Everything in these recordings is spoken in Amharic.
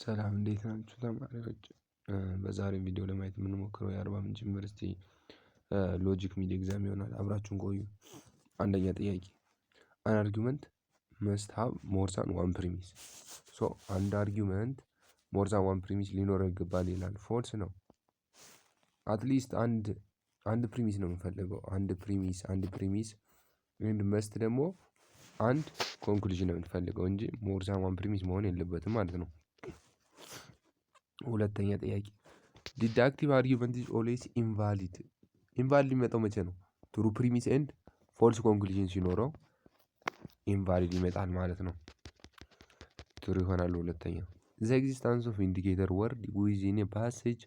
ሰላም እንዴት ናችሁ ተማሪዎች? በዛሬው ቪዲዮ ለማየት የምንሞክረው የአርባ ምንጭ ዩኒቨርሲቲ ሎጂክ ሚድ ኤግዛም ይሆናል። አብራችሁን ቆዩ። አንደኛ ጥያቄ አን አርጊመንት መስት ሃቭ ሞር ዛን ዋን ፕሪሚስ። ሶ አንድ አርጊመንት ሞር ዛን ዋን ፕሪሚስ ሊኖረው ይገባል ይላል። ፎልስ ነው። አትሊስት አንድ ፕሪሚስ ነው የምንፈልገው። አንድ ፕሪሚስ ወይም መስት ደግሞ አንድ ኮንክሉዥን ነው የምንፈልገው እንጂ ሞር ዛን ዋን ፕሪሚስ መሆን የለበትም ማለት ነው። ሁለተኛ ጥያቄ ዲዳክቲቭ አርጊመንት ኢዝ ኦልዌይስ ኢንቫሊድ። ኢንቫሊድ የሚመጣው መቼ ነው? ትሩ ፕሪሚስ ኤንድ ፎልስ ኮንክሉዥን ሲኖረው ኢንቫሊድ ይመጣል ማለት ነው። ትሩ ይሆናል። ሁለተኛ ዘ ኤግዚስታንስ ኦፍ ኢንዲኬተር ወርድ ዊዝን ኤ ፓሴጅ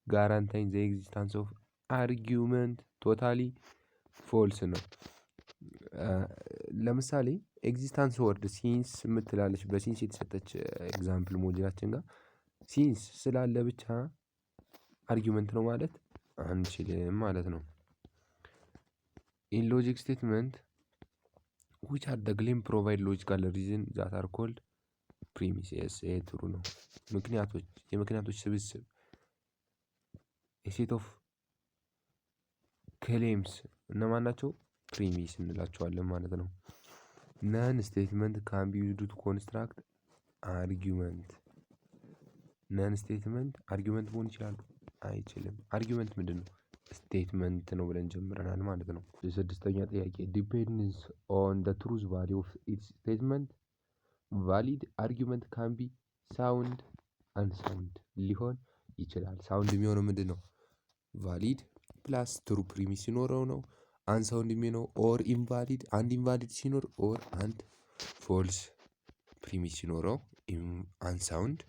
ጋራንታይን ዘ ኤግዚስታንስ ኦፍ አርጊመንት ቶታሊ ፎልስ ነው። ለምሳሌ ኤግዚስታንስ ወርድ ሲንስ የምትላለች በሲንስ የተሰጠች ኤግዛምፕል ሞጁላችን ጋር ሲንስ ስላለ ብቻ አርጊመንት ነው ማለት አንችልም ማለት ነው። ኢን ሎጂክ ስቴትመንት which are the claim provide logical reason that are called premises። ይሄ ትሩ ነው። የምክንያቶች ስብስብ ሴት ኦፍ ክሌምስ እነማን ናቸው? ፕሪሚስ እንላቸዋለን ማለት ነው። ነን ስቴትመንት ካን ቢ ዩዝድ ቱ ኮንስትራክት አርጊመንት። ነን ስቴትመንት አርጊመንት መሆን ይችላሉ? አይችልም። አርጊመንት ምንድን ነው? ስቴትመንት ነው ብለን ጀምረናል ማለት ነው። የስድስተኛ ጥያቄ ዲፔንድስ ኦን ዘ ትሩዝ ቫሊዩ ኦፍ ኢትስ ስቴትመንት ቫሊድ አርጊመንት ካን ቢ ሳውንድ አንሳውንድ ሊሆን ይችላል። ሳውንድ የሚሆነው ምንድን ነው? ቫሊድ ፕላስ ትሩ ፕሪሚስ ሲኖረው ነው። አንሳውንድ የሚሆነው ኦር ኢንቫሊድ አንድ ኢንቫሊድ ሲኖር ኦር አንድ ፎልስ ፕሪሚስ ሲኖረው አንሳውንድ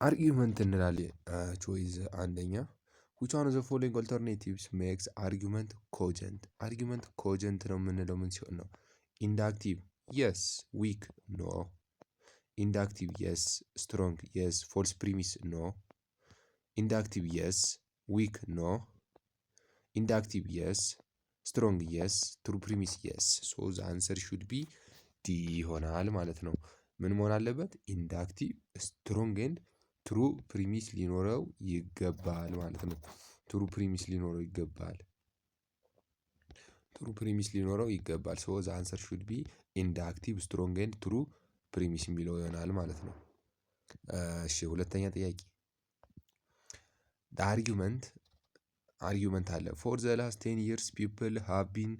አርጊመንት እንላለን። ቾይዝ አንደኛ which one of the following alternatives makes argument cogent? አርጊመንት ኮጀንት ነው የምንለው ምን ሲሆን ነው? ኢንዳክቲቭ የስ፣ ዊክ ኖ። ኢንዳክቲቭ የስ፣ ስትሮንግ የስ፣ ፎልስ ፕሪሚስ ኖ። ኢንዳክቲቭ የስ፣ ዊክ ኖ። ኢንዳክቲቭ የስ፣ ስትሮንግ የስ፣ ትሩ ፕሪሚስ የስ። ሶ ዘ አንሰር ሹድ ቢ ዲ ይሆናል ማለት ነው። ምን መሆን አለበት? ኢንዳክቲቭ ስትሮንግ ኤንድ ትሩ ፕሪሚስ ሊኖረው ይገባል ማለት ነው። ትሩ ፕሪሚስ ሊኖረው ይገባል። ትሩ ፕሪሚስ ሊኖረው ይገባል። ሶ ዘ አንሰር ሹድ ቢ ኢንዳክቲቭ ስትሮንግ ኤንድ ትሩ ፕሪሚስ የሚለው ይሆናል ማለት ነው። እሺ ሁለተኛ ጥያቄ አርጊመንት አለ ፎር ዘ ላስት 10 years people have been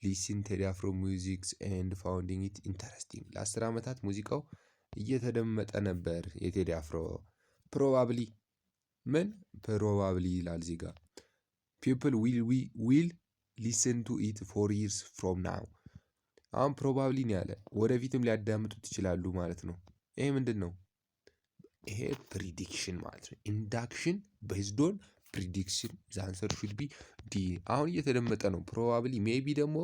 listening ቴዲ አፍሮ ሙዚክስ ኤንድ ፋውንዲንግ ኢት ኢንተረስቲንግ። ለ10 ዓመታት ሙዚቃው እየተደመጠ ነበር የቴዲ አፍሮ። ፕሮባብሊ ይላል እዚህ ጋር people will listen to it 4 years from now። አሁን ፕሮባብሊ ነው ያለ ወደፊትም ሊያዳምጡት ይችላሉ ማለት ነው። ይሄ ምንድን ነው? ይሄ ፕሪዲክሽን ማለት ነው። ኢንዳክሽን ቤዝድ ኦን ፕሪዲክሽን ዘ አንሰር ሹድ ቢ ዲ። አሁን እየተደመጠ ነው። ፕሮባብሊ ሜቢ ደግሞ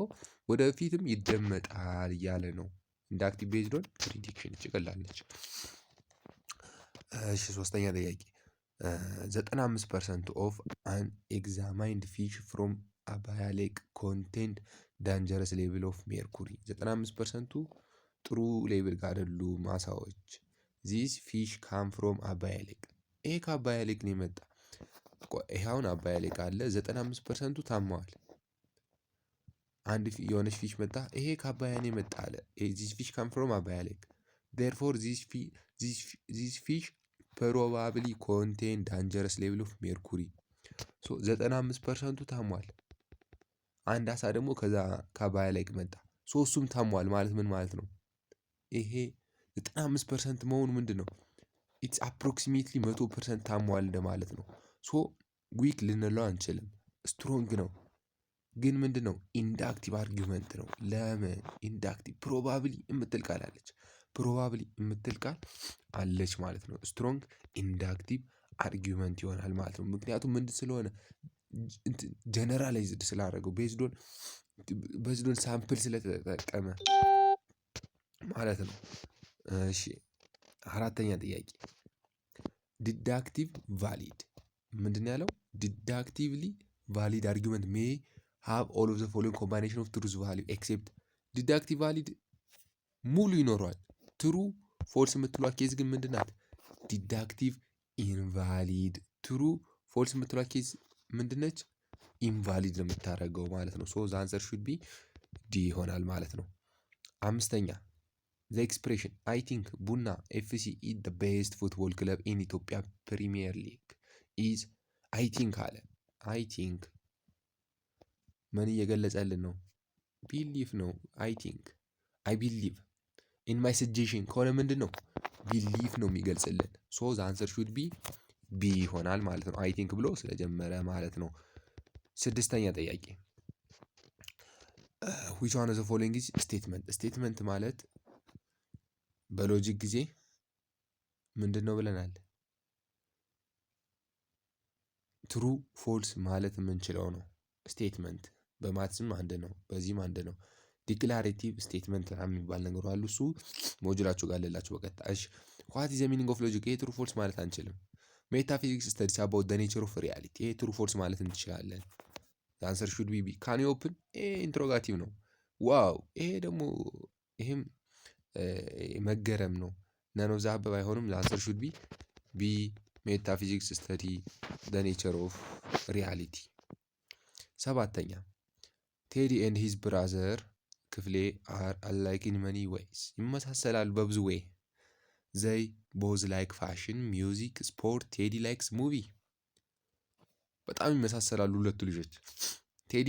ወደፊትም ይደመጣል እያለ ነው። ኢንዳክቲቭ ቤዝድ ኦን ፕሪዲክሽን ጭቅላለች። እሺ ሶስተኛ ጥያቄ 95% ኦፍ አን ኤግዛማይንድ ፊሽ ፍሮም አባያ ሌክ ኮንቴንድ ዳንጀረስ ሌቭል ኦፍ ሜርኩሪ። 95%ቱ ጥሩ ሌቭል ጋር አይደሉም ማሳዎች። ዚስ ፊሽ ካም ፍሮም አባያ ሌክ። ይሄ ከአባያ ሌክ ነው የመጣ። ይሄ አሁን አባያ ሌክ አለ 95%ቱ ታመዋል። አንድ የሆነች ፊሽ መጣ ይሄ ከአባያ ነው የመጣ አለ። ዚስ ፊሽ ካም ፍሮም አባያ ሌክ ዴርፎር ዚስ ፊሽ ፕሮባብሊ ኮንቴን ዳንጀረስ ሌቭል ኦፍ ሜርኩሪ። 95%ቱ ታሟል። አንድ አሳ ደግሞ ከዛ ከአባያ ሌክ መጣ ሶስቱም ታሟል ማለት ምን ማለት ነው? ይሄ 95% መሆኑ ምንድን ነው? ኢትስ አፕሮክሲሜትሊ 100% ታሟል እንደማለት ነው። ሶ ዊክ ልንለው አንችልም። ስትሮንግ ነው ግን ምንድን ነው? ኢንዳክቲቭ አርጊመንት ነው። ለምን ኢንዳክቲቭ? ፕሮባብሊ የምትል ቃል አለች። ፕሮባብሊ የምትል ቃል አለች ማለት ነው። ስትሮንግ ኢንዳክቲቭ አርጊመንት ይሆናል ማለት ነው። ምክንያቱም ምንድን ስለሆነ ጀነራላይዝድ ስላደረገው ቤዝድ ኦን ሳምፕል ስለተጠቀመ ማለት ነው። እሺ አራተኛ ጥያቄ ዲዳክቲቭ ቫሊድ ምንድን ያለው? ዲዳክቲቭሊ ቫሊድ አርጊመንት ሜይ ሃቭ ኦል ኦፍ ዘ ፎሎዊንግ ኮምባይኔሽን ኦፍ ትሩዝ ቫሊዩ ኤክሴፕት። ዲዳክቲቭ ቫሊድ ሙሉ ይኖረዋል። ትሩ ፎልስ የምትሏ ኬዝ ግን ምንድን ናት? ዲዳክቲቭ ኢንቫሊድ። ትሩ ፎልስ የምትሏ ኬዝ ምንድነች? ኢንቫሊድ ነው የምታደርገው ማለት ነው። ሶ ዘ አንሰር ሹድ ቢ ዲ ይሆናል ማለት ነው። አምስተኛ ዘ ኤክስፕሬሽን አይ ቲንክ ቡና ኤፍሲ ኢዝ ዘ ቤስት ፉትቦል ክለብ ኢን ኢትዮጵያ ፕሪሚየር ሊግ ኢዝ አይ ቲንክ አለ። አይ ቲንክ ምን እየገለጸልን ነው? ቢሊፍ ነው። አይ ቲንክ አይ ቢሊቭ ኢን ማይ ሰጀሽን ከሆነ ምንድን ነው? ቢሊፍ ነው የሚገልጽልን። ሶ ዘ አንሰር ሹድ ቢ ቢ ይሆናል ማለት ነው። አይ ቲንክ ብሎ ስለጀመረ ማለት ነው። ስድስተኛ ጥያቄ ዊች ዋን ኦፍ ዘ ፎሎዊንግ ኢዝ ስቴትመንት። ስቴትመንት ማለት በሎጂክ ጊዜ ምንድን ነው ብለናል? ትሩ ፎልስ ማለት የምንችለው ነው። ስቴትመንት በማትስም አንድ ነው፣ በዚህም አንድ ነው። ዲክላሬቲቭ ስቴትመንት የሚባል ነገሩ አሉ። እሱ ሞጁላችሁ ጋር አለላችሁ በቀጥታ። እሺ ዋት ኢዝ ዘ ሚኒንግ ኦፍ ሎጂክ? ይሄ ትሩ ፎልስ ማለት አንችልም። ሜታፊዚክስ ስተዲስ አባውት ዘ ኔቸር ኦፍ ሪያሊቲ። ይሄ ትሩ ፎልስ ማለት እንችላለን። አንሰር ሹድ ቢ ቢ። ካን ዩ ኦፕን? ይሄ ኢንትሮጋቲቭ ነው። ዋው! ይሄ ደግሞ ይሄም መገረም ነው። ነን ኦፍ ዘ አበብ አይሆንም። አንሰር ሹድ ቢ ቢ። ሜታፊዚክስ ስተዲ ዘ ኔቸር ኦፍ ሪያሊቲ። ሰባተኛ ቴዲ ኤንድ ሂዝ ብራዘር ክፍሌ አር አላይክ ኢን መኒ ዌይስ። ይመሳሰላሉ በብዙ ዌይ። ዘይ ቦዝ ላይክ ፋሽን፣ ሚውዚክ፣ ስፖርት። ቴዲ ላይክስ ሙቪ። በጣም ይመሳሰላሉ ሁለቱ ልጆች። ቴዲ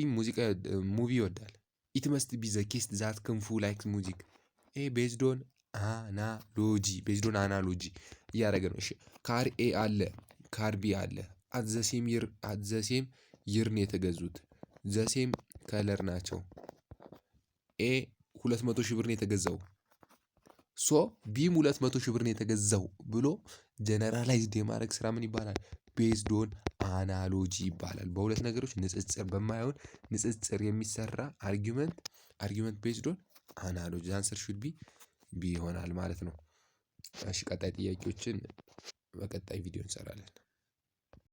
ሙቪ ይወዳል። ኢት መስት ቢ ዘ ኬስ ዛት ክንፉ ላይክስ ሙዚክ። ይሄ ቤዝዶን አናሎጂ እያደረገ ነው። እሺ ካር ኤ አለ፣ ካር ቢ አለ። አትዘሴም ይርን የተገዙት ዘሴም ከለር ናቸው። ኤ 200 ሺህ ብር ነው የተገዛው። ሶ ቢም 200 ሺህ ብር ነው የተገዛው ብሎ ጀነራላይዝድ የማድረግ ስራ ምን ይባላል? ቤዝዶን አናሎጂ ይባላል። በሁለት ነገሮች ንጽጽር በማይሆን ንጽጽር የሚሰራ አርጊመንት ቤዝዶን አናሎጂ። አንሰር ሹድ ቢ ይሆናል ማለት ነው። እሺ ቀጣይ ጥያቄዎችን በቀጣይ ቪዲዮ እንሰራለን።